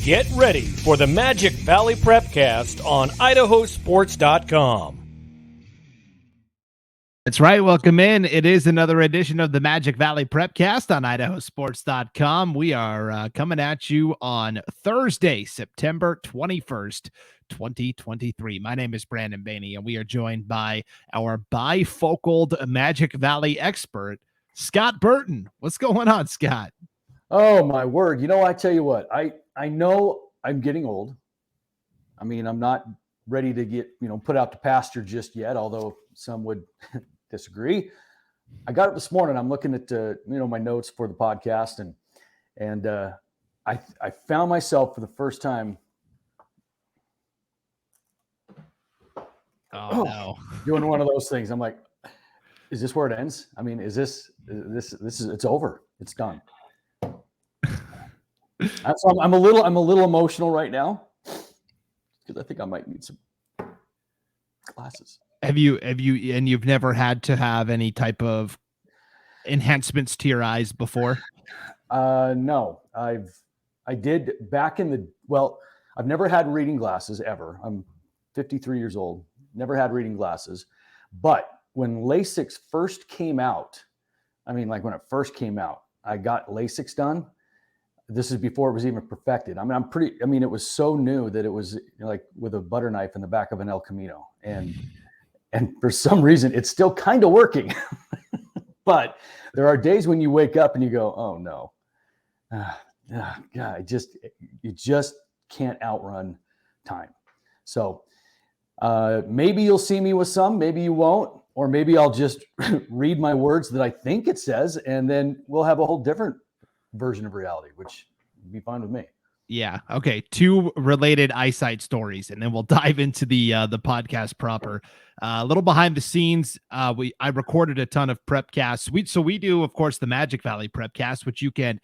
Get ready for the Magic Valley Prepcast on IdahoSports.com. That's right. Welcome in. It is another edition of the Magic Valley Prepcast on IdahoSports.com. We are coming at you on Thursday, September 21st, 2023. My name is Brandon Baney, and we are joined by our bifocaled Magic Valley expert, Scott Burton. What's going on, Scott? Oh, my word. I tell you what, I know I'm getting old. I mean, I'm not ready to get, put out to pasture just yet, although some would disagree. I got up this morning. I'm looking at, my notes for the podcast, and I found myself for the first time. Oh, no. Doing one of those things. I'm like, is this where it ends? I mean, it's over. It's done. So I'm a little emotional right now because I think I might need some glasses. You've never had to have any type of enhancements to your eyes before? No, I did back in I've never had reading glasses ever. I'm 53 years old. Never had reading glasses, but when LASIK first came out, when it first came out, I got LASIK done. This is before it was even perfected. It was so new that it was like with a butter knife in the back of an El Camino. And for some reason, it's still kind of working. But there are days when you wake up and you go, oh no, God, you just can't outrun time. So maybe you'll see me with some, maybe you won't, or maybe I'll just read my words that I think it says, and then we'll have a whole different version of reality, which would be fine with me. Yeah. Okay. Two related eyesight stories, and then we'll dive into the podcast proper. A little behind the scenes. I recorded a ton of prepcasts. We do, of course, the Magic Valley Prepcast, which you can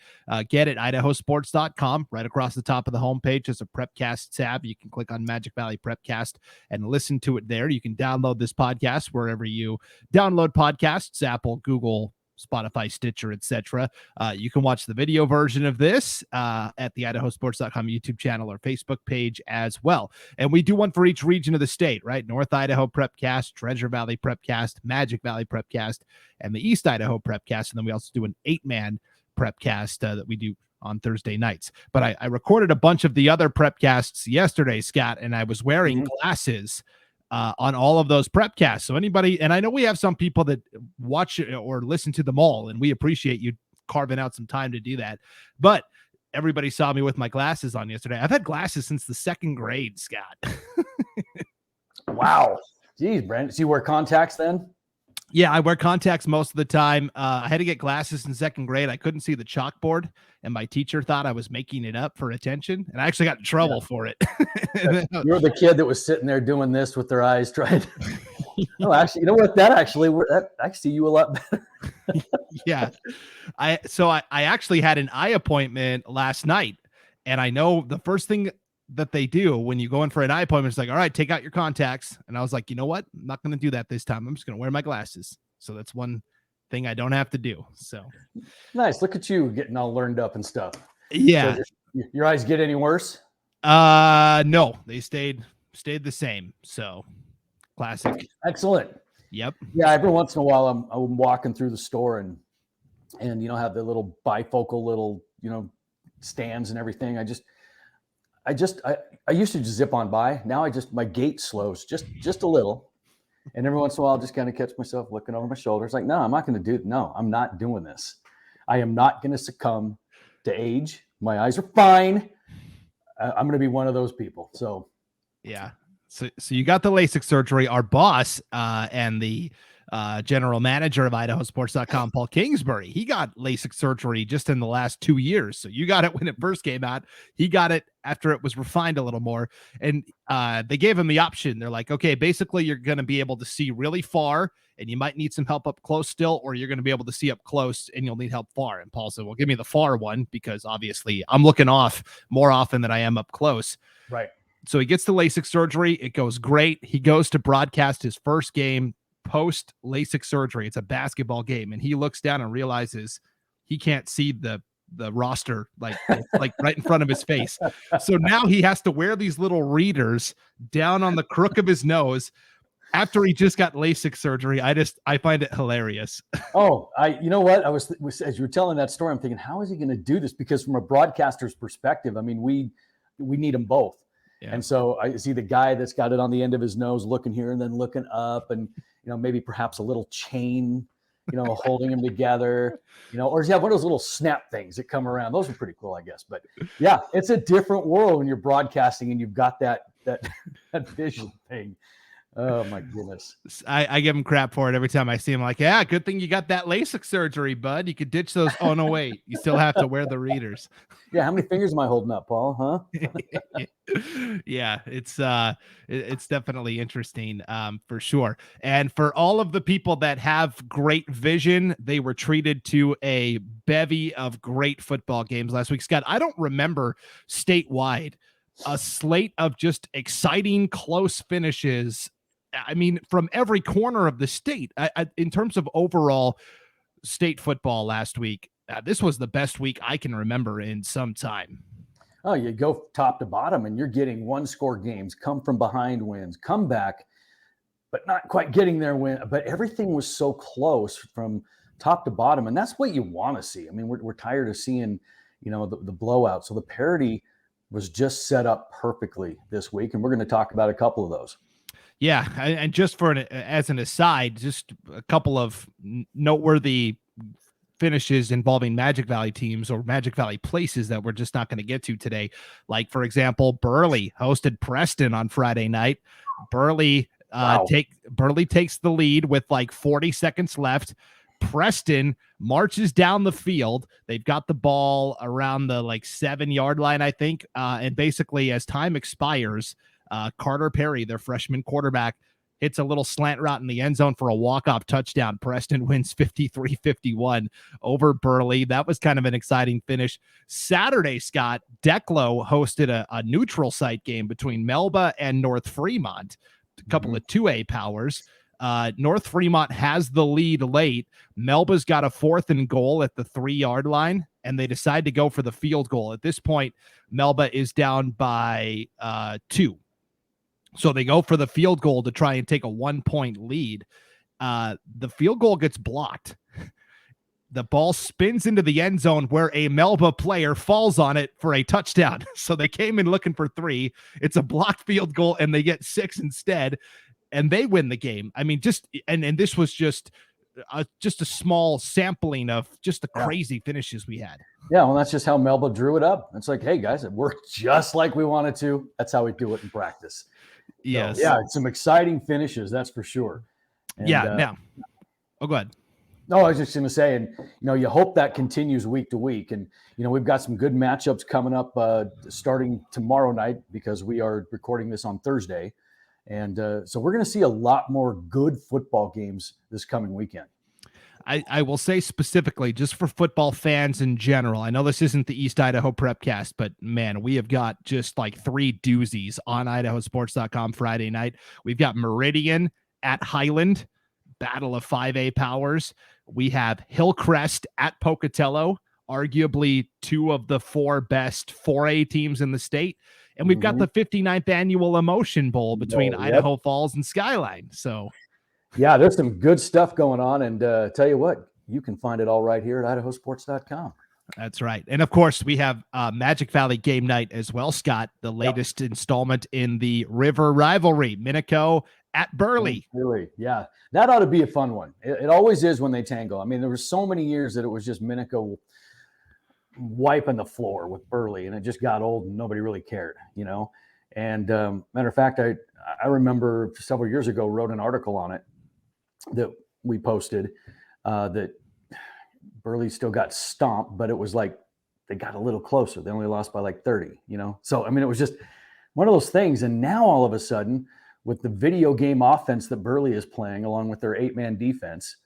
get at IdahoSports.com. Right across the top of the homepage is a Prepcast tab. You can click on Magic Valley Prepcast and listen to it there. You can download this podcast wherever you download podcasts: Apple, Google, Spotify, Stitcher, etc. You can watch the video version of this at the IdahoSports.com YouTube channel or Facebook page as well. And we do one for each region of the state, right? North Idaho Prepcast, Treasure Valley Prepcast, Magic Valley Prepcast, and the East Idaho Prepcast. And then we also do an 8-man Prepcast that we do on Thursday nights. But I recorded a bunch of the other Prepcasts yesterday, Scott, and I was wearing glasses on all of those prepcasts. So anybody, and I know we have some people that watch or listen to them all, and we appreciate you carving out some time to do that. But everybody saw me with my glasses on yesterday. I've had glasses since the second grade, Scott. Wow. Geez, Brandon. So you wear contacts then? Yeah, I wear contacts most of the time. I had to get glasses in second grade. I couldn't see the chalkboard, and my teacher thought I was making it up for attention, and I actually got in trouble for it. You're the kid that was sitting there doing this with their eyes trying to... No, actually, you know what? I see you a lot better. Yeah. I actually had an eye appointment last night, and I know the first thing that they do when you go in for an eye appointment is like, all right, take out your contacts. And I was like, you know what? I'm not going to do that this time. I'm just going to wear my glasses. So that's one thing I don't have to do. So nice. Look at you getting all learned up and stuff. Yeah. So your eyes get any worse? No, they stayed the same. So classic. Excellent. Yep. Yeah. Every once in a while I'm walking through the store and have the little bifocal little, stands and everything. I used to just zip on by. Now my gait slows just a little. And every once in a while, I'll just kind of catch myself looking over my shoulders like, no, I'm not doing this. I am not going to succumb to age. My eyes are fine. I'm going to be one of those people. So, yeah. So you got the LASIK surgery. Our boss and the general manager of IdahoSports.com, Paul Kingsbury, he got LASIK surgery just in the last 2 years. So you got it when it first came out. He got it after it was refined a little more. And they gave him the option. They're like, okay, basically you're going to be able to see really far and you might need some help up close still, or you're going to be able to see up close and you'll need help far. And Paul said, well, give me the far one, because obviously I'm looking off more often than I am up close. Right. So he gets the LASIK surgery. It goes great. He goes to broadcast his first game post LASIK surgery. It's a basketball game. And he looks down and realizes he can't see the the roster, like right in front of his face. So now he has to wear these little readers down on the crook of his nose after he just got LASIK surgery. I find it hilarious. Oh, you know what? As you were telling that story, I'm thinking, how is he going to do this? Because from a broadcaster's perspective, I mean, we need them both. Yeah. And so I see the guy that's got it on the end of his nose, looking here and then looking up, and, maybe perhaps a little chain, holding him together, or does he have one of those little snap things that come around? Those are pretty cool, I guess. But yeah, it's a different world when you're broadcasting and you've got that vision thing. Oh my goodness. I give him crap for it every time I see him. Like, yeah, good thing you got that LASIK surgery, bud. You could ditch those. Oh no, wait, you still have to wear the readers. Yeah, how many fingers am I holding up, Paul? Huh? Yeah, it's definitely interesting, for sure. And for all of the people that have great vision, they were treated to a bevy of great football games last week. Scott, I don't remember statewide a slate of just exciting, close finishes. I mean, from every corner of the state. In terms of overall state football last week, this was the best week I can remember in some time. Oh, you go top to bottom and you're getting one-score games, come from behind wins, come back, but not quite getting their win. But everything was so close from top to bottom, and that's what you want to see. I mean, we're tired of seeing, the blowout. So the parity was just set up perfectly this week, and we're going to talk about a couple of those. Yeah, and just as an aside, just a couple of noteworthy finishes involving Magic Valley teams or Magic Valley places that we're just not going to get to today. Like, for example, Burley hosted Preston on Friday night. Burley takes the lead with like 40 seconds left. Preston marches down the field. They've got the ball around the 7-yard line, I think. And basically, as time expires, Carter Perry, their freshman quarterback, hits a little slant route in the end zone for a walk-off touchdown. Preston wins 53-51 over Burley. That was kind of an exciting finish. Saturday, Scott, Declo hosted a neutral site game between Melba and North Fremont, a couple of 2A powers. North Fremont has the lead late. Melba's got a 4th and goal at the 3-yard line, and they decide to go for the field goal. At this point, Melba is down by 2. So they go for the field goal to try and take a 1-point lead. The field goal gets blocked. The ball spins into the end zone where a Melba player falls on it for a touchdown. So they came in looking for 3. It's a blocked field goal, and they get 6 instead, and they win the game. I mean, and this was just a small sampling of just the crazy finishes we had. Yeah, well, that's just how Melba drew it up. It's like, hey, guys, it worked just like we wanted to. That's how we do it in practice. Yes. So, yeah, it's some exciting finishes, that's for sure. And, now. Oh, go ahead. No, I was just going to say, and you hope that continues week to week. And we've got some good matchups coming up starting tomorrow night, because we are recording this on Thursday. And so we're going to see a lot more good football games this coming weekend. I will say specifically, just for football fans in general, I know this isn't the East Idaho Prepcast, but man, we have got just 3 doozies on IdahoSports.com Friday night. We've got Meridian at Highland, battle of 5A powers. We have Hillcrest at Pocatello, arguably 2 of the 4 best 4A teams in the state. And we've got the 59th annual Emotion Bowl between Idaho Falls and Skyline. So yeah, there's some good stuff going on. And tell you what, you can find it all right here at IdahoSports.com. That's right. And of course, we have Magic Valley game night as well, Scott, the latest installment in the River Rivalry, Minico at Burley. Really? Yeah, that ought to be a fun one. It always is when they tangle. I mean, there were so many years that it was just Minico wiping the floor with Burley, and it just got old and nobody really cared, And matter of fact, I remember several years ago wrote an article on it that we posted that Burley still got stomped, but it was like they got a little closer. They only lost by 30, So, I mean, it was just one of those things. And now all of a sudden, with the video game offense that Burley is playing, along with their 8-man defense,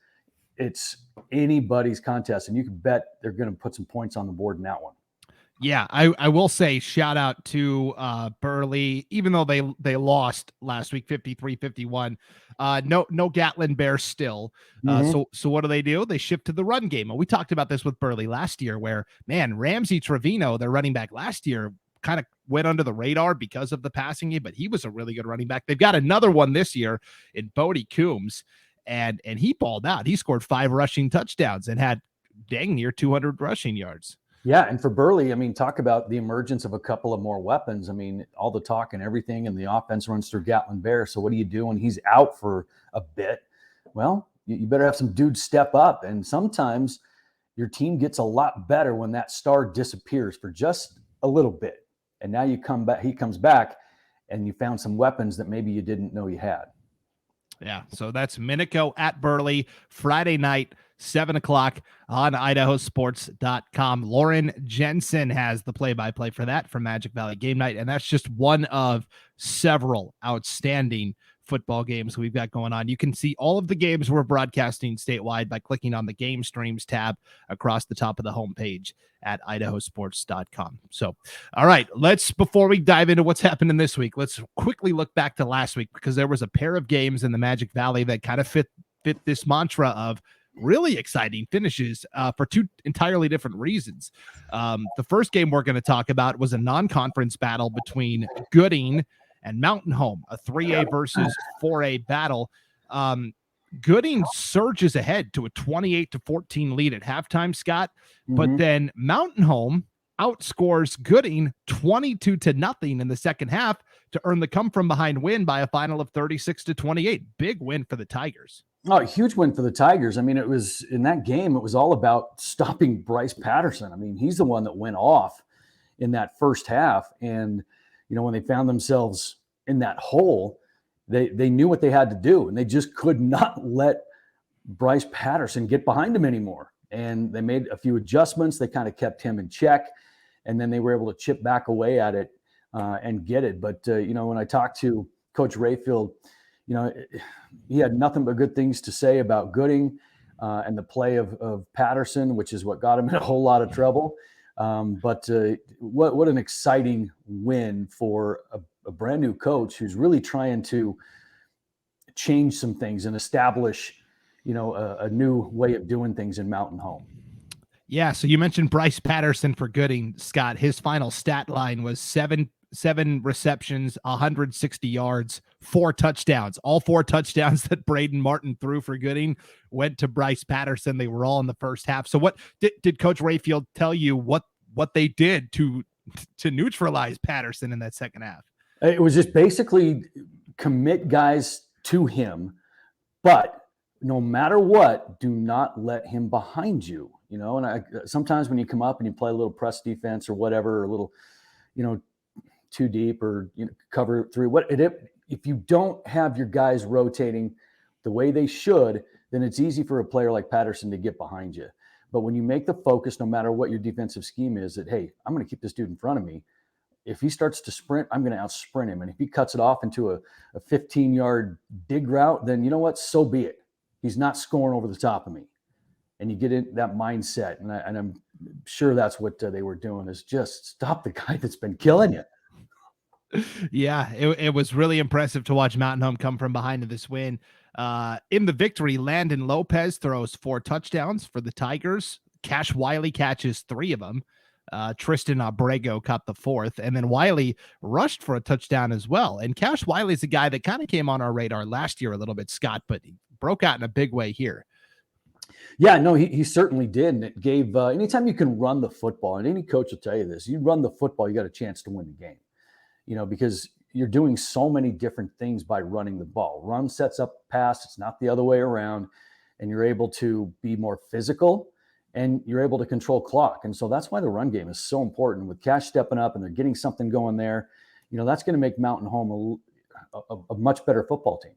it's anybody's contest. And you can bet they're going to put some points on the board in that one. Yeah, I will say shout out to Burley, even though they lost last week 53-51. No Gatlin Bears still. Mhm. So what do? They shift to the run game. And we talked about this with Burley last year, where man, Ramsey Trevino, their running back last year, kind of went under the radar because of the passing game, but he was a really good running back. They've got another one this year in Bodie Coombs, and he balled out. He scored 5 rushing touchdowns and had dang near 200 rushing yards. Yeah, and for Burley, I mean, talk about the emergence of a couple of more weapons. I mean, all the talk and everything, and the offense runs through Gatlin Bear. So what do you do when he's out for a bit? Well, you better have some dudes step up. And sometimes your team gets a lot better when that star disappears for just a little bit. And now you come back, he comes back, and you found some weapons that maybe you didn't know you had. Yeah, so that's Minico at Burley, Friday night, 7 o'clock on IdahoSports.com. Lauren Jensen has the play-by-play for that for Magic Valley Game Night, and that's just one of several outstanding football games we've got going on. You can see all of the games we're broadcasting statewide by clicking on the Game Streams tab across the top of the homepage at IdahoSports.com. So, all right, before we dive into what's happening this week, let's quickly look back to last week, because there was a pair of games in the Magic Valley that kind of fit this mantra of really exciting finishes for 2 entirely different reasons. The first game we're going to talk about was a non-conference battle between Gooding and Mountain Home, a 3A versus 4A battle. Gooding surges ahead to a 28-14 lead at halftime, Scott, but then Mountain Home outscores Gooding 22-0 in the second half to earn the come from behind win by a final of 36-28. Big win for the Tigers. Oh, a huge win for the Tigers. I mean, it was in that game, it was all about stopping Bryce Patterson. I mean, he's the one that went off in that first half. And, you know, when they found themselves in that hole, they knew what they had to do, and they just could not let Bryce Patterson get behind him anymore. And they made a few adjustments. They kind of kept him in check, and then they were able to chip back away at it and get it. But, you know, when I talked to Coach Rayfield, you know, he had nothing but good things to say about Gooding and the play of Patterson, which is what got him in a whole lot of trouble. But what an exciting win for a brand new coach who's really trying to change some things and establish, you know, a new way of doing things in Mountain Home. Yeah, so you mentioned Bryce Patterson for Gooding, Scott. His final stat line was seven receptions, 160 yards, 4 touchdowns. All 4 touchdowns that Braden Martin threw for Gooding went to Bryce Patterson. They were all in the first half. So what did Coach Rayfield tell you what they did to neutralize Patterson in that second half? It was just basically commit guys to him, but no matter what, do not let him behind you. You know, and sometimes when you come up and you play a little press defense or whatever, or a little, you know, too deep, or, you know, cover 3. If you don't have your guys rotating the way they should, then it's easy for a player like Patterson to get behind you. But when you make the focus, no matter what your defensive scheme is, that, hey, I'm going to keep this dude in front of me. If he starts to sprint, I'm going to out-sprint him. And if he cuts it off into a 15-yard dig route, then you know what? So be it. He's not scoring over the top of me. And you get in that mindset. And I'm sure that's what they were doing, is just stop the guy that's been killing you. Yeah, it was really impressive to watch Mountain Home come from behind to this win. In the victory, Landon Lopez throws 4 touchdowns for the Tigers. Cash Wiley catches 3 of them. Tristan Abrego caught the 4th, and then Wiley rushed for a touchdown as well. And Cash Wiley's a guy that kind of came on our radar last year a little bit, Scott, but he broke out in a big way here. Yeah, no, he certainly did. And it gave, anytime you can run the football, and any coach will tell you this, you run the football, you got a chance to win the game. You know, because you're doing so many different things by running the ball. Run sets up pass. It's not the other way around. And you're able to be more physical, and you're able to control clock. And so that's why the run game is so important. With Cash stepping up and they're getting something going there, you know, that's going to make Mountain Home a much better football team.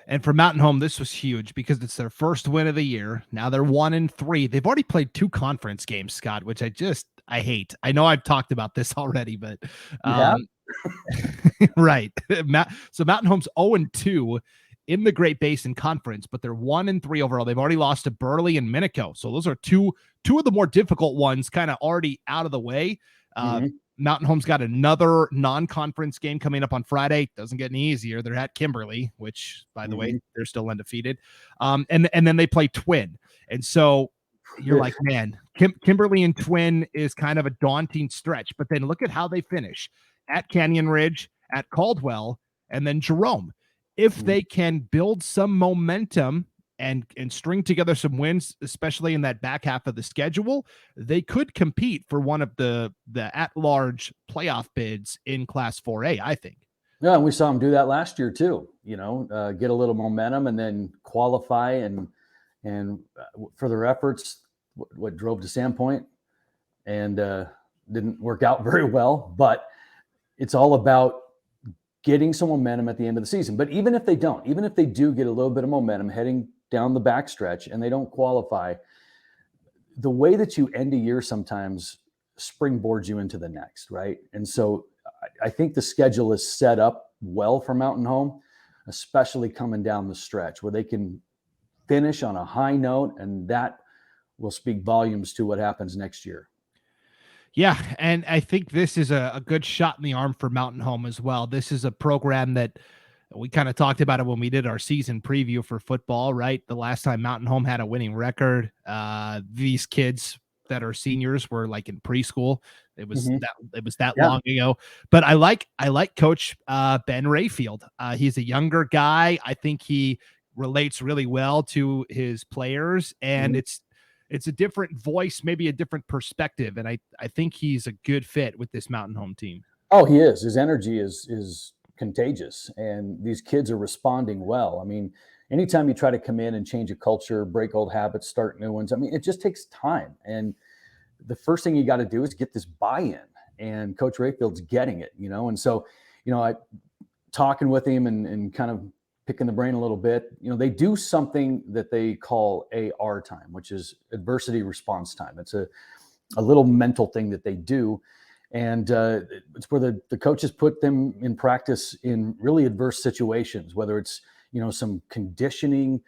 And for Mountain Home, this was huge because it's their first win of the year. Now they're 1-3. They've already played 2 conference games, Scott, which I hate. I know I've talked about this already, but right. So Mountain Home's 0-2 in the Great Basin Conference, but they're 1-3 overall. They've already lost to Burley and Minico. So those are two of the more difficult ones kind of already out of the way. Mountain Home's got another non-conference game coming up on Friday. Doesn't get any easier. They're at Kimberly, which, by the way, they're still undefeated. And then they play Twin. And so you're like, man, Kimberly and Twin is kind of a daunting stretch. But then look at how they finish: at Canyon Ridge, at Caldwell, and then Jerome. If they can build some momentum and string together some wins, especially in that back half of the schedule, they could compete for one of the at-large playoff bids in Class 4A, I think. Yeah, and we saw them do that last year too. Get a little momentum and then qualify, and for their efforts, what drove to Sandpoint, and didn't work out very well. But it's all about getting some momentum at the end of the season. But even if they don't, even if they do get a little bit of momentum heading down the backstretch and they don't qualify, the way that you end a year sometimes springboards you into the next, right? And so I think the schedule is set up well for Mountain Home, especially coming down the stretch where they can finish on a high note, and that will speak volumes to what happens next year. Yeah, and I think this is a good shot in the arm for Mountain Home as well. This is a program that we kind of talked about it when we did our season preview for football, right? The last time Mountain Home had a winning record, these kids that are seniors were like in preschool. It was that long ago. But I like Coach Ben Rayfield. He's a younger guy. I think he relates really well to his players, and it's a different voice, maybe a different perspective. And I think he's a good fit with this Mountain Home team. Oh, he is. His energy is contagious, and these kids are responding well. I mean, anytime you try to come in and change a culture, break old habits, start new ones, I mean, it just takes time. And the first thing you got to do is get this buy-in, and Coach Rayfield's getting it, And so, I talking with him and kind of picking the brain a little bit, they do something that they call AR time, which is adversity response time. It's a little mental thing that they do. And it's where the coaches put them in practice in really adverse situations, whether it's, some conditioning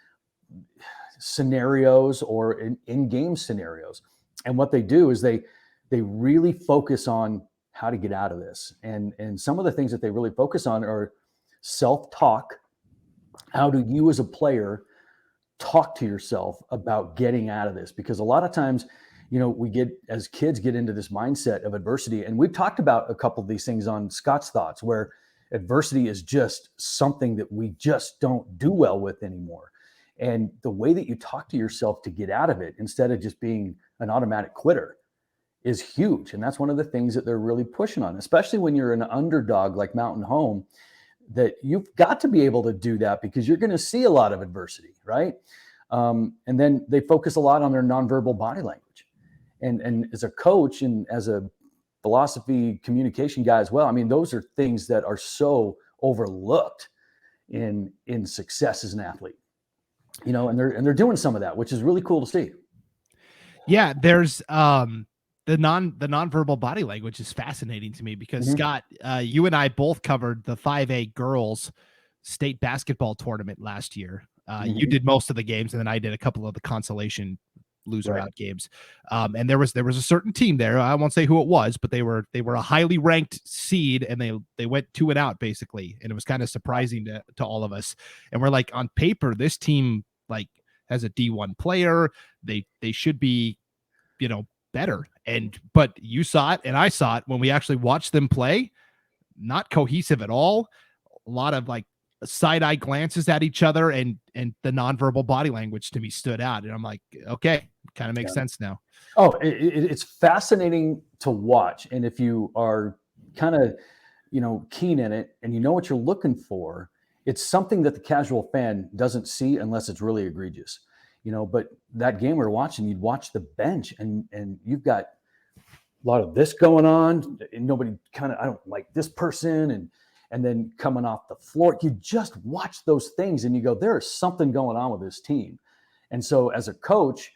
scenarios or in-game scenarios. And what they do is they really focus on how to get out of this. And some of the things that they really focus on are self-talk. How do you as a player talk to yourself about getting out of this? Because a lot of times, we as kids get into this mindset of adversity. And we've talked about a couple of these things on Scott's Thoughts, where adversity is just something that we just don't do well with anymore. And the way that you talk to yourself to get out of it, instead of just being an automatic quitter, is huge. And that's one of the things that they're really pushing on, especially when you're an underdog like Mountain Home, that you've got to be able to do that because you're going to see a lot of adversity, right? And then they focus a lot on their nonverbal body language. And as a coach and as a philosophy communication guy as well, I mean, those are things that are so overlooked in success as an athlete, and they're doing some of that, which is really cool to see. Yeah, there's the nonverbal body language is fascinating to me because Scott, you and I both covered the 5A girls state basketball tournament last year. You did most of the games, and then I did a couple of the consolation loser out games. And there was a certain team there. I won't say who it was, but they were a highly ranked seed, and they went 2-out basically. And it was kind of surprising to all of us. And we're like, on paper, this team like has a D1 player. They should be, better. But you saw it and I saw it when we actually watched them play. Not cohesive at all. A lot of like side-eye glances at each other, and the nonverbal body language to me stood out. And I'm like, okay, kind of makes sense now. Oh, it's fascinating to watch. And if you are kind of, keen in it and you know what you're looking for, it's something that the casual fan doesn't see unless it's really egregious. But that game we're watching, you'd watch the bench and you've got a lot of this going on, and nobody I don't like this person. And then coming off the floor, you just watch those things and you go, there is something going on with this team. And so as a coach,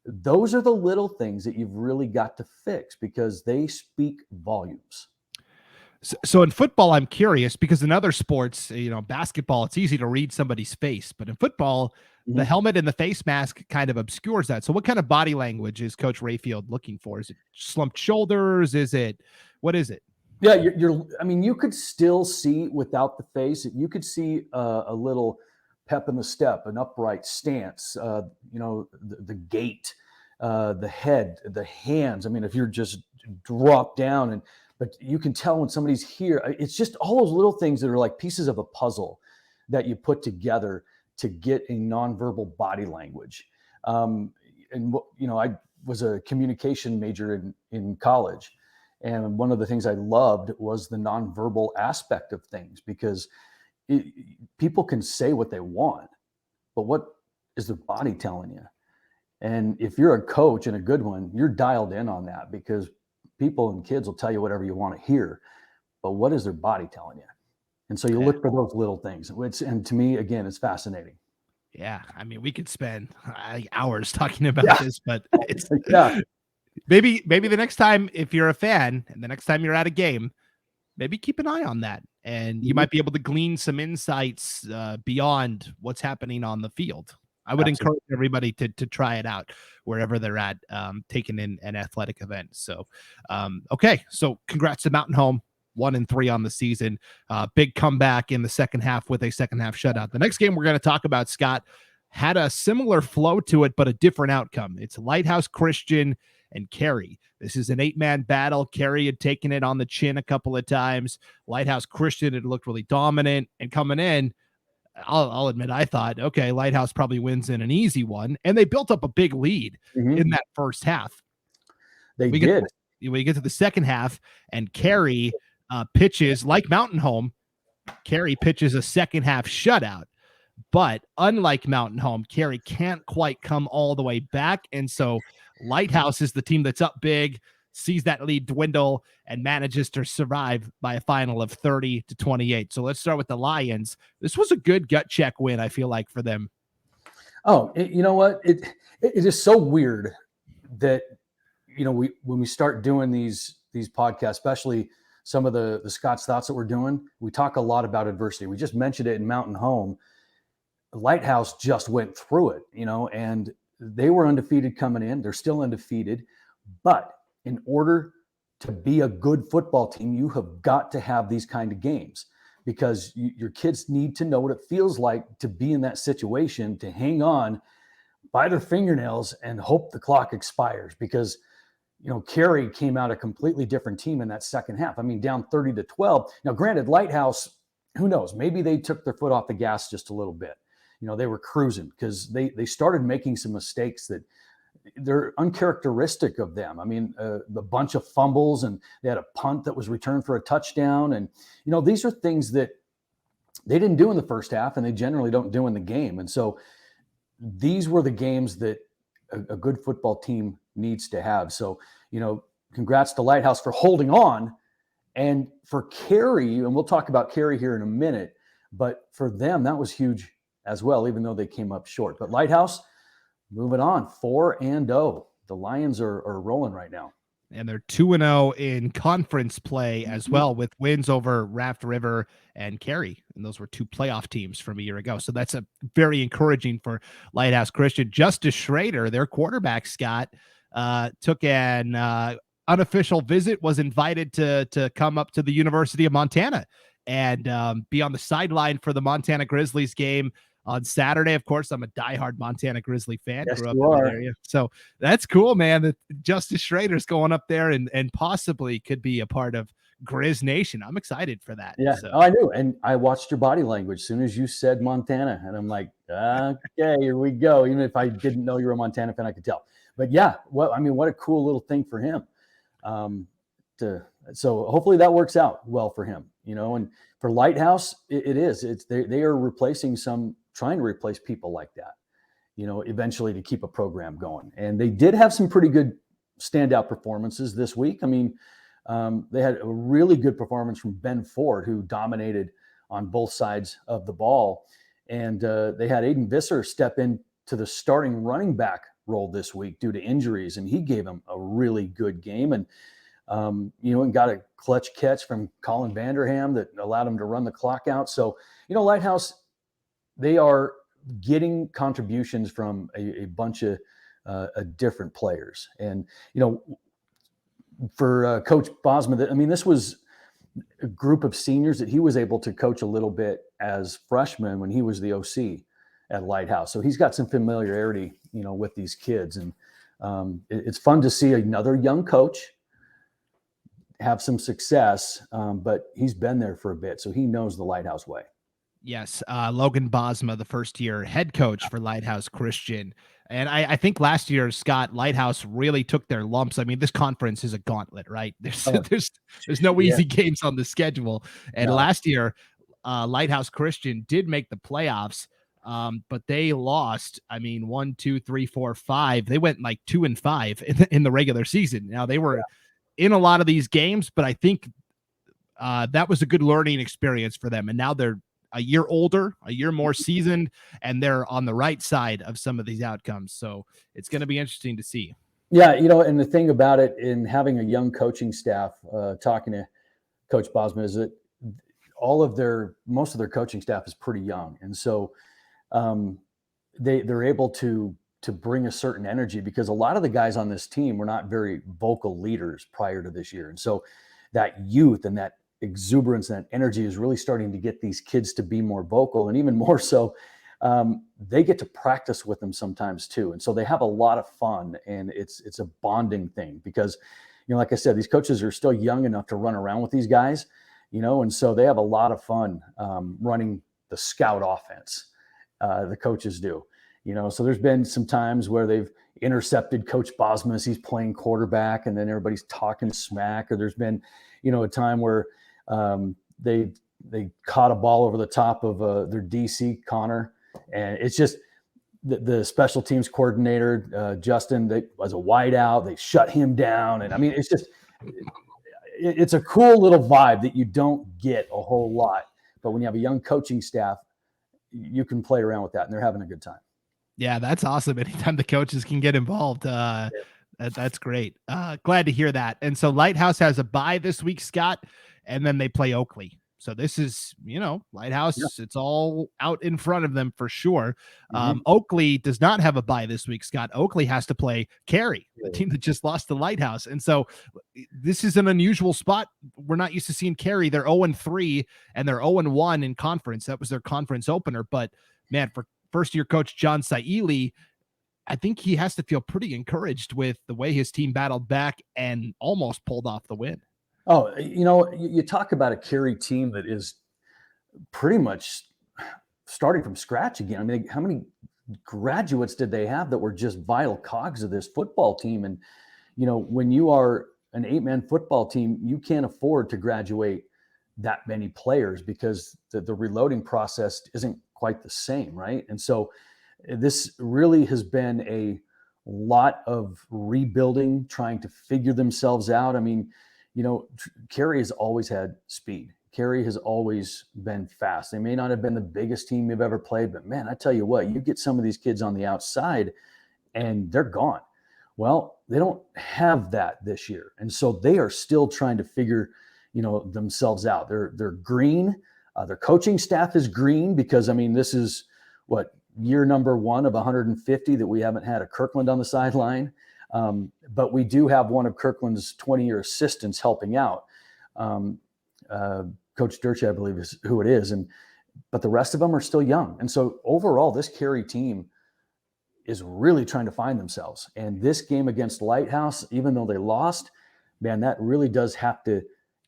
those are the little things that you've really got to fix because they speak volumes. So in football, I'm curious because in other sports, basketball, it's easy to read somebody's face, but in football, the Mhm. helmet and the face mask kind of obscures that. So what kind of body language is Coach Rayfield looking for? Is it slumped shoulders? What is it? Yeah, I mean, you could still see without the face. You could see a little pep in the step, an upright stance. The gait, the head, the hands. I mean, if you're just drop down, but you can tell when somebody's here. It's just all those little things that are like pieces of a puzzle that you put together to get a nonverbal body language. I was a communication major in college. And one of the things I loved was the nonverbal aspect of things because people can say what they want, but what is their body telling you? And if you're a coach and a good one, you're dialed in on that because people and kids will tell you whatever you want to hear, but what is their body telling you? And so you look for those little things. And to me, again, it's fascinating. Yeah, I mean, we could spend hours talking about this, but it's Yeah. maybe the next time, if you're a fan and the next time you're at a game, maybe keep an eye on that. And you might be able to glean some insights beyond what's happening on the field. I would encourage everybody to try it out wherever they're at, taking in an athletic event. So, okay. So congrats to Mountain Home, 1-3 on the season. Big comeback in the second half with a second half shutout. The next game we're going to talk about, Scott, had a similar flow to it, but a different outcome. It's Lighthouse Christian and Carey. This is an 8-man battle. Carey had taken it on the chin a couple of times. Lighthouse Christian had looked really dominant, and coming in, I'll admit, I thought, okay, Lighthouse probably wins in an easy one, and they built up a big lead in that first half. We get to the second half, and Carey pitches like Mountain Home. Carey pitches a second half shutout. But unlike Mountain Home, Carey can't quite come all the way back. And so Lighthouse is the team that's up big, sees that lead dwindle, and manages to survive by a final of 30-28. So let's start with the Lions. This was a good gut check win, I feel like, for them. Oh, you know what? It is so weird that, when we start doing these podcasts, especially some of the Scott's Thoughts that we're doing, we talk a lot about adversity. We just mentioned it in Mountain Home. Lighthouse just went through it, and they were undefeated coming in. They're still undefeated. But in order to be a good football team, you have got to have these kind of games because your kids need to know what it feels like to be in that situation, to hang on by their fingernails and hope the clock expires because, Carey came out a completely different team in that second half. I mean, down 30-12. Now, granted, Lighthouse, who knows, maybe they took their foot off the gas just a little bit. They were cruising because they started making some mistakes that they're uncharacteristic of them. I mean, the bunch of fumbles, and they had a punt that was returned for a touchdown. And, these are things that they didn't do in the first half and they generally don't do in the game. And so these were the games that a good football team needs to have. So, congrats to Lighthouse for holding on, and for Carey, and we'll talk about Carey here in a minute, but for them, that was huge as well, even though they came up short. But Lighthouse, moving on, 4-0. The Lions are rolling right now. And they're 2-0 in conference play as well, with wins over Raft River and Carey. And those were two playoff teams from a year ago. So that's a very encouraging for Lighthouse Christian. Justice Schrader, their quarterback, Scott, took an unofficial visit, was invited to come up to the University of Montana and be on the sideline for the Montana Grizzlies game on Saturday. Of course, I'm a diehard Montana Grizzly fan. Yes, Grew up you in are. that area. So that's cool, man, that Justice Schrader's going up there and possibly could be a part of Grizz Nation. I'm excited for that. Yeah, So. I knew. And I watched your body language as soon as you said Montana. And I'm like, okay, here we go. Even if I didn't know you were a Montana fan, I could tell. But yeah, what a cool little thing for him. So hopefully that works out well for him, and for Lighthouse, it is. They are trying to replace people like that, eventually to keep a program going. And they did have some pretty good standout performances this week. I mean, they had a really good performance from Ben Ford, who dominated on both sides of the ball. And they had Aiden Visser step into the starting running back role this week due to injuries, and he gave him a really good game. And and got a clutch catch from Colin Vanderham that allowed him to run the clock out. So, Lighthouse, they are getting contributions from a bunch of different players. And, for Coach Bosma, this was a group of seniors that he was able to coach a little bit as freshmen when he was the OC at Lighthouse. So he's got some familiarity, with these kids. And it's fun to see another young coach have some success, but he's been there for a bit, so he knows the Lighthouse way. Yes, Logan Bosma, the first-year head coach for Lighthouse Christian. And I think last year, Scott, Lighthouse really took their lumps. This conference is a gauntlet, right? There's no easy games on the schedule. And last year, Lighthouse Christian did make the playoffs, but they lost. 1, 2, 3, 4, 5. They went like 2-5 in the regular season. Now they were in a lot of these games, but I think that was a good learning experience for them. And now they're a year older, a year more seasoned, and they're on the right side of some of these outcomes. So it's going to be interesting to see. Yeah. And the thing about it, in having a young coaching staff, talking to Coach Bosma, is that most of their coaching staff is pretty young. And so they're able to bring a certain energy, because a lot of the guys on this team were not very vocal leaders prior to this year. And so that youth and that exuberance and that energy is really starting to get these kids to be more vocal, and even more so, they get to practice with them sometimes too. And so they have a lot of fun, and it's a bonding thing, because, like I said, these coaches are still young enough to run around with these guys, and so they have a lot of fun running the scout offense. The coaches do, so there's been some times where they've intercepted Coach Bosma as he's playing quarterback, and then everybody's talking smack. Or there's been, a time where they caught a ball over the top of their DC, Connor, and it's just the special teams coordinator, Justin, they was a wide out, they shut him down. And it's just, it's a cool little vibe that you don't get a whole lot, but when you have a young coaching staff, you can play around with that, and they're having a good time. Yeah, that's awesome. Anytime the coaches can get involved, that's great. Glad to hear that. And so Lighthouse has a bye this week, Scott, and then they play Oakley. So this is, Lighthouse, It's all out in front of them for sure. Oakley does not have a bye this week, Scott. Oakley has to play Cary, the team that just lost to Lighthouse. And so this is an unusual spot. We're not used to seeing Cary. They're 0-3 and they're 0-1 in conference. That was their conference opener. But man, for first-year coach John Saili, I think he has to feel pretty encouraged with the way his team battled back and almost pulled off the win. Oh, you talk about a Cary team that is pretty much starting from scratch again. How many graduates did they have that were just vital cogs of this football team? And, when you are an 8-man football team, you can't afford to graduate that many players, because the reloading process isn't quite the same, right? And so this really has been a lot of rebuilding, trying to figure themselves out. Cary has always had speed. Cary has always been fast. They may not have been the biggest team you've ever played, but man, I tell you what, you get some of these kids on the outside and they're gone. Well, they don't have that this year. And so they are still trying to figure, themselves out. They're green. Their coaching staff is green, because, this is year number 1 of 150 that we haven't had a Kirkland on the sideline. But we do have one of Kirkland's 20-year assistants helping out. Coach Durche, I believe, is who it is. But the rest of them are still young. And so overall, this Cary team is really trying to find themselves. And this game against Lighthouse, even though they lost, man, that really does have to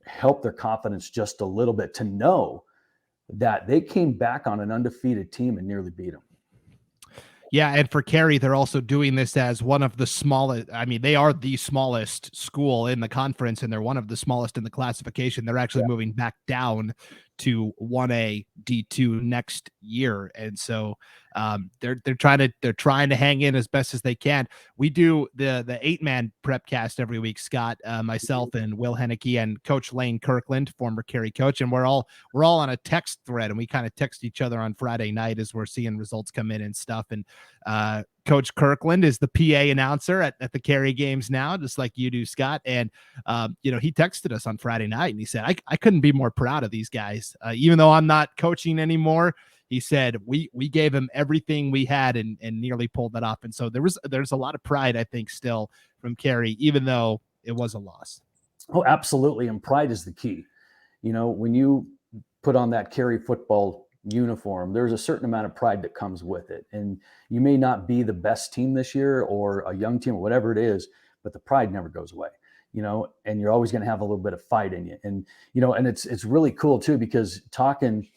help their confidence just a little bit, to know that they came back on an undefeated team and nearly beat them. Yeah, and for Cary, they're also doing this as one of the smallest. They are the smallest school in the conference, and they're one of the smallest in the classification. They're actually moving back down to 1A D2 next year. And so they're trying to hang in as best as they can. We do the 8-man Prepcast every week, Scott, myself and Will Henneke and Coach Lane Kirkland, former Carey coach, and we're all on a text thread, and we kind of text each other on Friday night as we're seeing results come in and stuff. And Coach Kirkland is the PA announcer at the Carey games now, just like you do, Scott. And he texted us on Friday night and he said, I couldn't be more proud of these guys, even though I'm not coaching anymore. He said we gave him everything we had and nearly pulled that off. And so there's a lot of pride, I think, still from Carey, even though it was a loss. Oh, absolutely. And pride is the key. When you put on that Carey football uniform, there's a certain amount of pride that comes with it. And you may not be the best team this year or a young team or whatever it is, but the pride never goes away, and you're always going to have a little bit of fight in you. And, and it's really cool too, because talking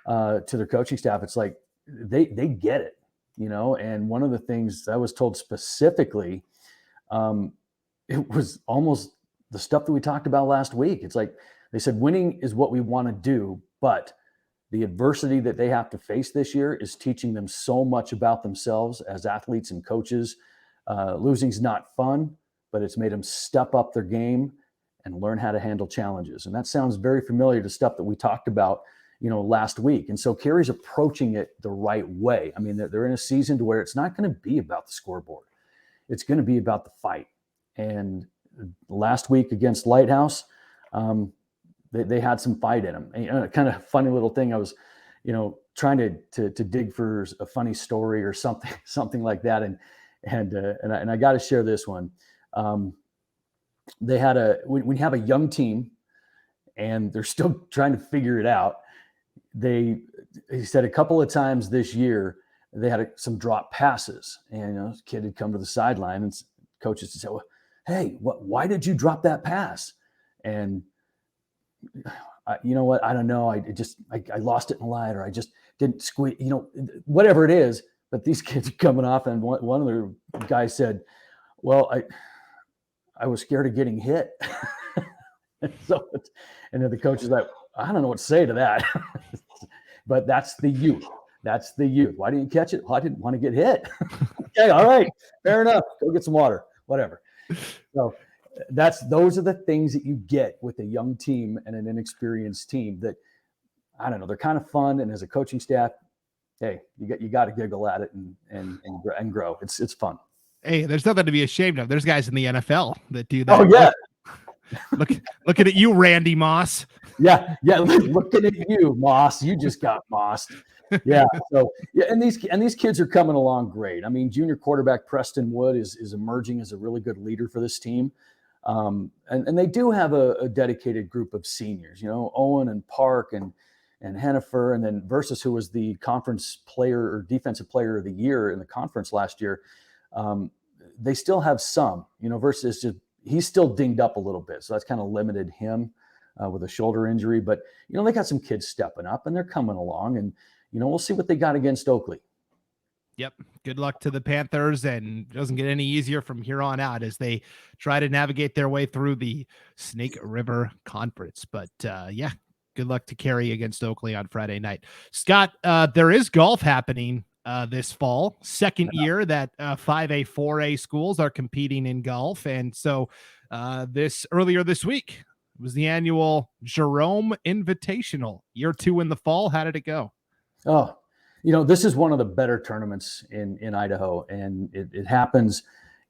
to their coaching staff, it's like they get it, and one of the things I was told specifically, it was almost the stuff that we talked about last week. It's like they said, winning is what we want to do, but the adversity that they have to face this year is teaching them so much about themselves as athletes and coaches. Losing's not fun, but it's made them step up their game and learn how to handle challenges. And that sounds very familiar to stuff that we talked about, last week. And so Carey's approaching it the right way. I mean, they're in a season to where it's not going to be about the scoreboard. It's going to be about the fight. And last week against Lighthouse, they had some fight in them. And kind of funny little thing. I was, trying to dig for a funny story or something like that. And I got to share this one. They had when you have a young team and they're still trying to figure it out. He said a couple of times this year they had some drop passes, and this kid had come to the sideline and coaches would say, well, hey, why did you drop that pass? And you know what? I don't know. I lost it in the light, or I just didn't squeeze, whatever it is. But these kids are coming off, and one of the guys said, well, I was scared of getting hit. and then the coach is like, I don't know what to say to that. But that's the youth. That's the youth. Why didn't you catch it? Well, I didn't want to get hit. Okay, all right, fair enough. Go get some water, whatever. So those are the things that you get with a young team and an inexperienced team that, I don't know, they're kind of fun. And as a coaching staff, hey, you got to giggle at it and grow. It's fun. Hey, there's nothing to be ashamed of. There's guys in the NFL that do that. Oh yeah. Looking at you, Randy Moss. Yeah. Looking at you, Moss. You just got mossed. Yeah. So yeah, and these kids are coming along great. I mean, junior quarterback Preston Wood is emerging as a really good leader for this team. And they do have a dedicated group of seniors, Owen and Park and Hennifer, and then Versus, who was the conference player or defensive player of the year in the conference last year. They still have some, Versus he's still dinged up a little bit. So that's kind of limited him with a shoulder injury, but they got some kids stepping up and they're coming along, and, we'll see what they got against Oakley. Yep. Good luck to the Panthers, and it doesn't get any easier from here on out as they try to navigate their way through the Snake River Conference. But yeah, good luck to Carey against Oakley on Friday night. Scott, there is golf happening this fall, second year that 5A, 4A schools are competing in golf. And so earlier this week was the annual Jerome Invitational, year 2 in the fall. How did it go? Oh, this is one of the better tournaments in Idaho, and it happens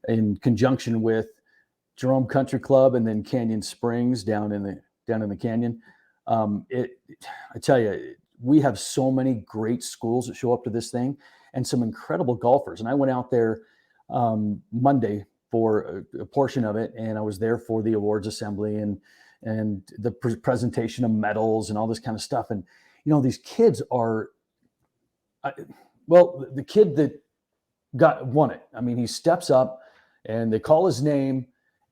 in conjunction with Jerome Country Club and then Canyon Springs down in the canyon. I tell you, we have so many great schools that show up to this thing, and some incredible golfers. And I went out there Monday for a portion of it, and I was there for the awards assembly and the presentation of medals and all this kind of stuff. And these kids are. Well, the kid that won it, I mean, he steps up and they call his name,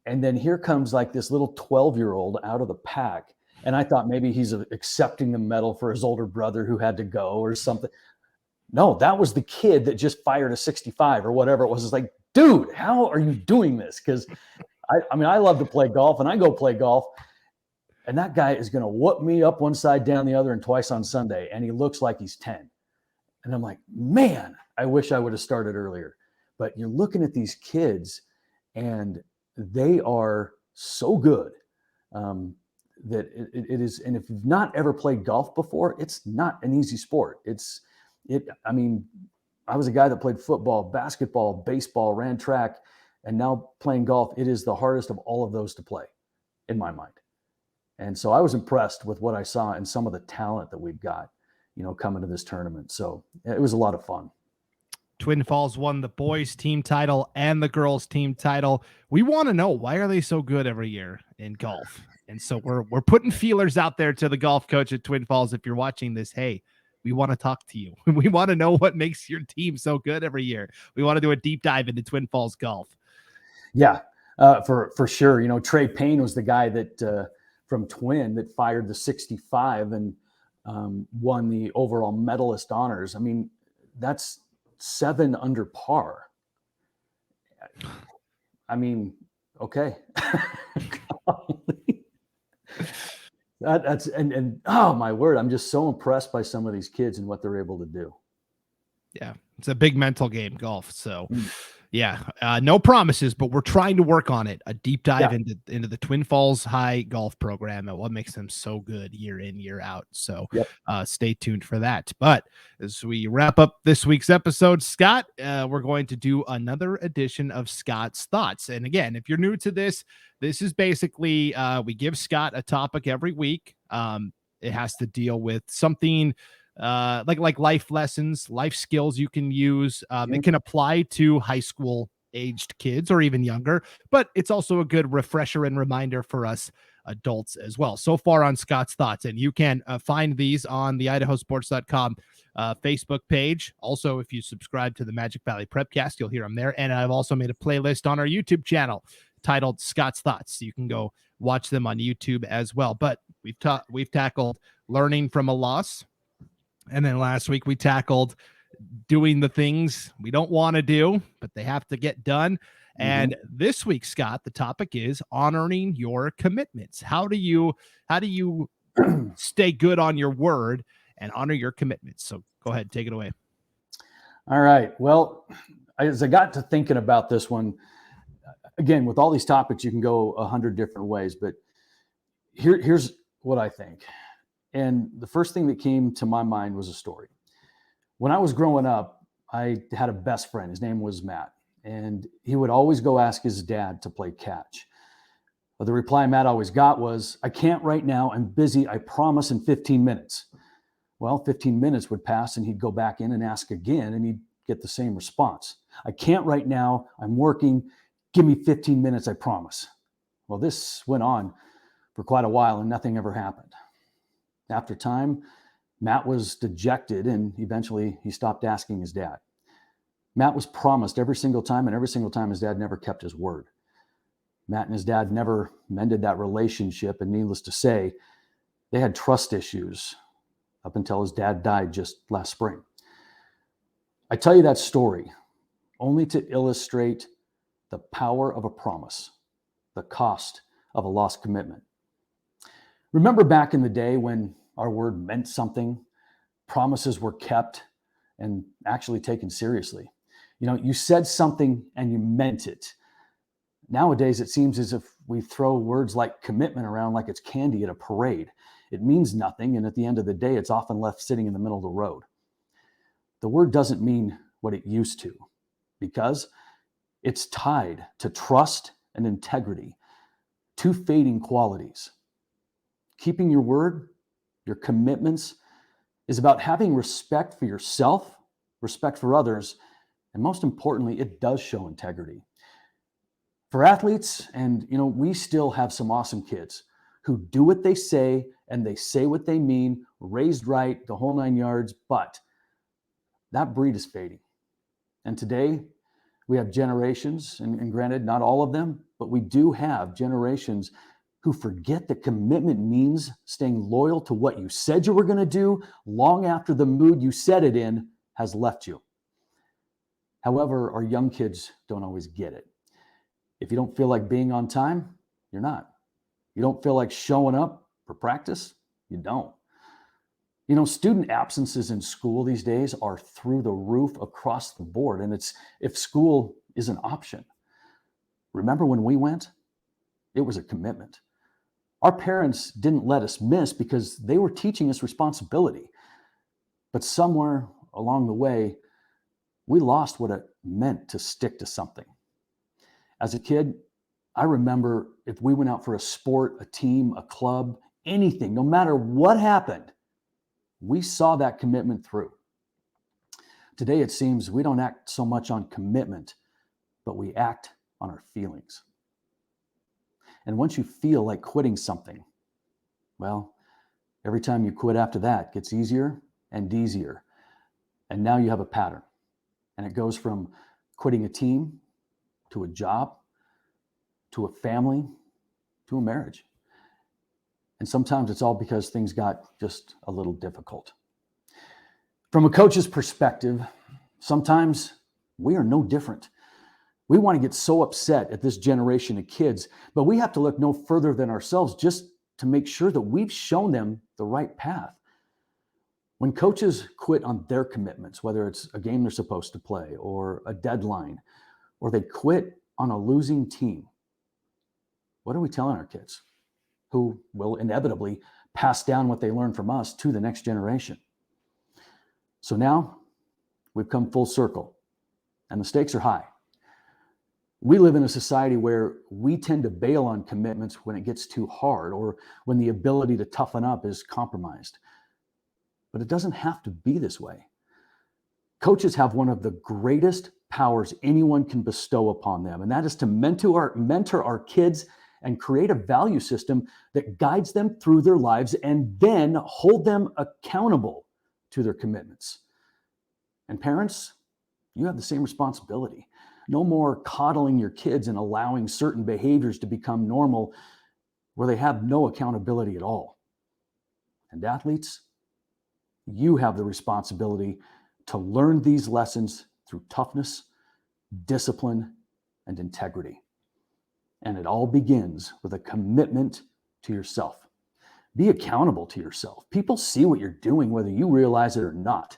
and then here comes like this little 12-year-old out of the pack. And I thought maybe he's accepting the medal for his older brother who had to go or something. No, that was the kid that just fired a 65 or whatever it was. It's like, dude, how are you doing this? Because I love to play golf, and I go play golf, and that guy is going to whoop me up one side, down the other, and twice on Sunday. And he looks like he's 10. And I'm like, man, I wish I would have started earlier. But you're looking at these kids, and they are so good that it is. And if you've not ever played golf before, it's not an easy sport. I mean, I was a guy that played football, basketball, baseball, ran track, and now playing golf. It is the hardest of all of those to play, in my mind. And so I was impressed with what I saw and some of the talent that we've got, coming to this tournament. So it was a lot of fun. Twin Falls won the boys team title and the girls team title. We want to know, why are they so good every year in golf? And so we're putting feelers out there to the golf coach at Twin Falls. If you're watching this, hey, we want to talk to you. We want to know what makes your team so good every year. We want to do a deep dive into Twin Falls golf. Yeah, for sure. Trey Payne was the guy that from Twin that fired the 65 and won the overall medalist honors. I mean, that's 7 under par. I mean, okay. That's oh my word, I'm just so impressed by some of these kids and what they're able to do. Yeah, it's a big mental game, golf. So yeah, no promises, but we're trying to work on it. A deep dive into the Twin Falls High golf program and what makes them so good year in, year out. So stay tuned for that. But as we wrap up this week's episode, Scott, we're going to do another edition of Scott's Thoughts. And again, if you're new to this is basically we give Scott a topic every week. It has to deal with something like life lessons, life skills you can use. It can apply to high school aged kids or even younger, but it's also a good refresher and reminder for us adults as well. So far on Scott's Thoughts, and you can find these on the IdahoSports.com Facebook page. Also, if you subscribe to the Magic Valley Prepcast, you'll hear them there. And I've also made a playlist on our YouTube channel titled Scott's Thoughts. So you can go watch them on YouTube as well. But we've tackled learning from a loss. And then last week we tackled doing the things we don't want to do, but they have to get done. And this week, Scott, the topic is honoring your commitments. How do you stay good on your word and honor your commitments? So go ahead, take it away. All right. Well, as I got to thinking about this one, again, with all these topics, you can go 100 different ways, but here's what I think. And the first thing that came to my mind was a story. When I was growing up, I had a best friend. His name was Matt, and he would always go ask his dad to play catch. But the reply Matt always got was, "I can't right now. I'm busy. I promise in 15 minutes. Well, 15 minutes would pass, and he'd go back in and ask again, and he'd get the same response. "I can't right now. I'm working. Give me 15 minutes. I promise." Well, this went on for quite a while, and nothing ever happened. After time, Matt was dejected, and eventually he stopped asking his dad. Matt was promised every single time, and every single time his dad never kept his word. Matt and his dad never mended that relationship, and needless to say, they had trust issues up until his dad died just last spring. I tell you that story only to illustrate the power of a promise, the cost of a lost commitment. Remember back in the day when our word meant something, promises were kept and actually taken seriously. You said something and you meant it. Nowadays, it seems as if we throw words like commitment around like it's candy at a parade. It means nothing, and at the end of the day, it's often left sitting in the middle of the road. The word doesn't mean what it used to, because it's tied to trust and integrity, two fading qualities. Keeping your word, your commitments, is about having respect for yourself, respect for others, and most importantly, it does show integrity. For athletes, and we still have some awesome kids who do what they say and they say what they mean, raised right, the whole 9 yards, but that breed is fading. And today, we have generations, and granted, not all of them, but we do have generations who forget that commitment means staying loyal to what you said you were going to do long after the mood you said it in has left you. However, our young kids don't always get it. If you don't feel like being on time, you're not. You don't feel like showing up for practice, you don't. Student absences in school these days are through the roof across the board. And it's if school is an option. Remember when we went? It was a commitment. Our parents didn't let us miss because they were teaching us responsibility. But somewhere along the way, we lost what it meant to stick to something. As a kid, I remember if we went out for a sport, a team, a club, anything, no matter what happened, we saw that commitment through. Today, it seems we don't act so much on commitment, but we act on our feelings. And once you feel like quitting something, well, every time you quit after that, it gets easier and easier. And now you have a pattern. And it goes from quitting a team to a job, to a family, to a marriage. And sometimes it's all because things got just a little difficult. From a coach's perspective, sometimes we are no different. We want to get so upset at this generation of kids, but we have to look no further than ourselves just to make sure that we've shown them the right path. When coaches quit on their commitments, whether it's a game they're supposed to play or a deadline, or they quit on a losing team, what are we telling our kids, who will inevitably pass down what they learn from us to the next generation? So now we've come full circle, and the stakes are high. We live in a society where we tend to bail on commitments when it gets too hard or when the ability to toughen up is compromised. But it doesn't have to be this way. Coaches have one of the greatest powers anyone can bestow upon them, and that is to mentor our kids and create a value system that guides them through their lives and then hold them accountable to their commitments. And parents, you have the same responsibility. No more coddling your kids and allowing certain behaviors to become normal where they have no accountability at all. And athletes, you have the responsibility to learn these lessons through toughness, discipline, and integrity. And it all begins with a commitment to yourself. Be accountable to yourself. People see what you're doing, whether you realize it or not.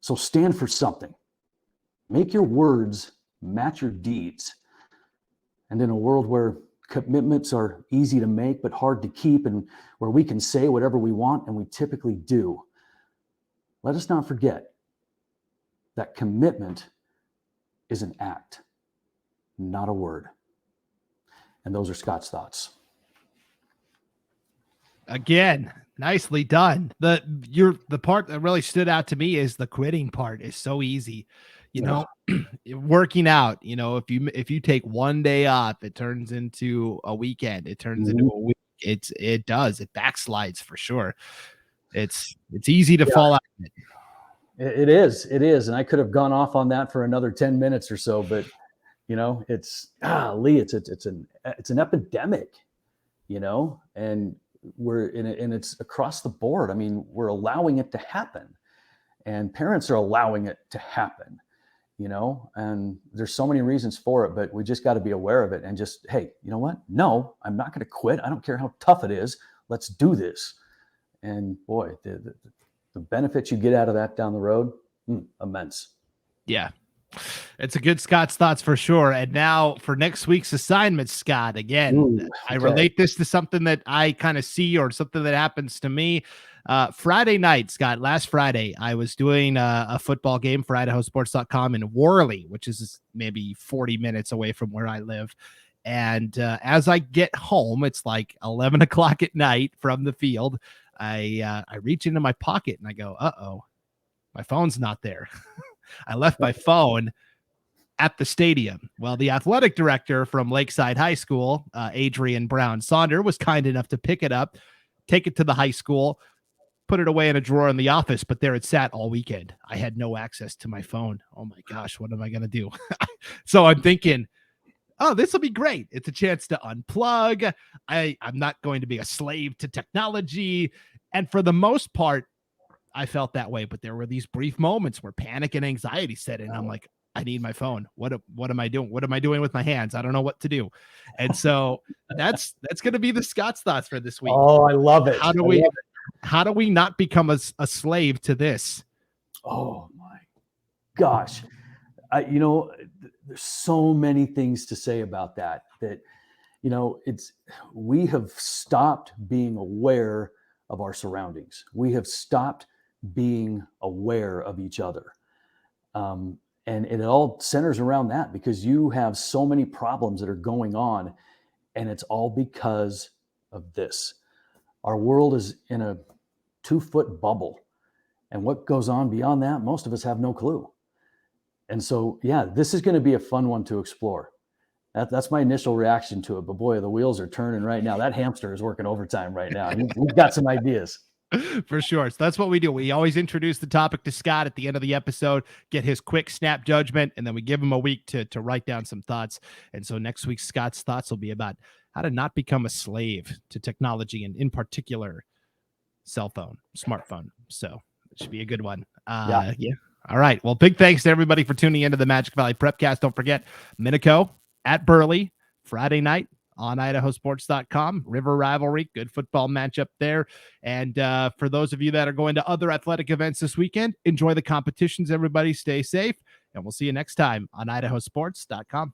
So stand for something. Make your words match your deeds. And in a world where commitments are easy to make but hard to keep, and where we can say whatever we want, and we typically do, let us not forget that commitment is an act, not a word. And those are Scott's thoughts. Again, nicely done. The part that really stood out to me is the quitting part is so easy. Working out, if you take one day off, it turns into a weekend. It turns into a week. It backslides for sure. It's easy to fall out of it. It is. And I could have gone off on that for another 10 minutes or so, but it's an epidemic, and we're in it, and it's across the board. I mean, we're allowing it to happen, and parents are allowing it to happen, and there's so many reasons for it, but we just got to be aware of it and just, hey, you know what? No, I'm not going to quit. I don't care how tough it is. Let's do this. And boy, the benefits you get out of that down the road, immense. Yeah. It's a good Scott's thoughts for sure. And now for next week's assignment, Scott, again, I relate this to something that I kind of see or something that happens to me. Friday night, Scott, last Friday, I was doing a football game for IdahoSports.com in Worley, which is maybe 40 minutes away from where I live. And as I get home, it's like 11 o'clock at night from the field. I reach into my pocket and I go, uh-oh, my phone's not there. I left my phone at the stadium. Well, the athletic director from Lakeside High School, Adrian Brown Sonder, was kind enough to pick it up, take it to the high school, put it away in a drawer in the office, but there it sat all weekend. I had no access to my phone. Oh my gosh, what am I going to do? So I'm thinking, oh, this will be great. It's a chance to unplug. I'm not going to be a slave to technology. And for the most part, I felt that way, but there were these brief moments where panic and anxiety set in. I'm like, I need my phone. What am I doing? What am I doing with my hands? I don't know what to do. And so that's going to be the Scott's thoughts for this week. Oh, I love it. How do we not become a slave to this? Oh my gosh. There's so many things to say about that, we have stopped being aware of our surroundings. We have stopped being aware of each other. And it all centers around that, because you have so many problems that are going on, and it's all because of this. Our world is in a 2-foot bubble, and what goes on beyond that, most of us have no clue. And so, yeah, this is going to be a fun one to explore. That's my initial reaction to it. But boy, the wheels are turning right now. That hamster is working overtime right now. We've got some ideas. For sure. So that's what we do. We always introduce the topic to Scott at the end of the episode, get his quick snap judgment, and then we give him a week to write down some thoughts. And so next week, Scott's thoughts will be about how to not become a slave to technology, and in particular, smartphone. So it should be a good one. Yeah. All right. Well, big thanks to everybody for tuning into the Magic Valley Prepcast. Don't forget, Minico at Burley, Friday night on IdahoSports.com. River rivalry, good football matchup there. And for those of you that are going to other athletic events this weekend, enjoy the competitions, everybody. Stay safe, and we'll see you next time on IdahoSports.com.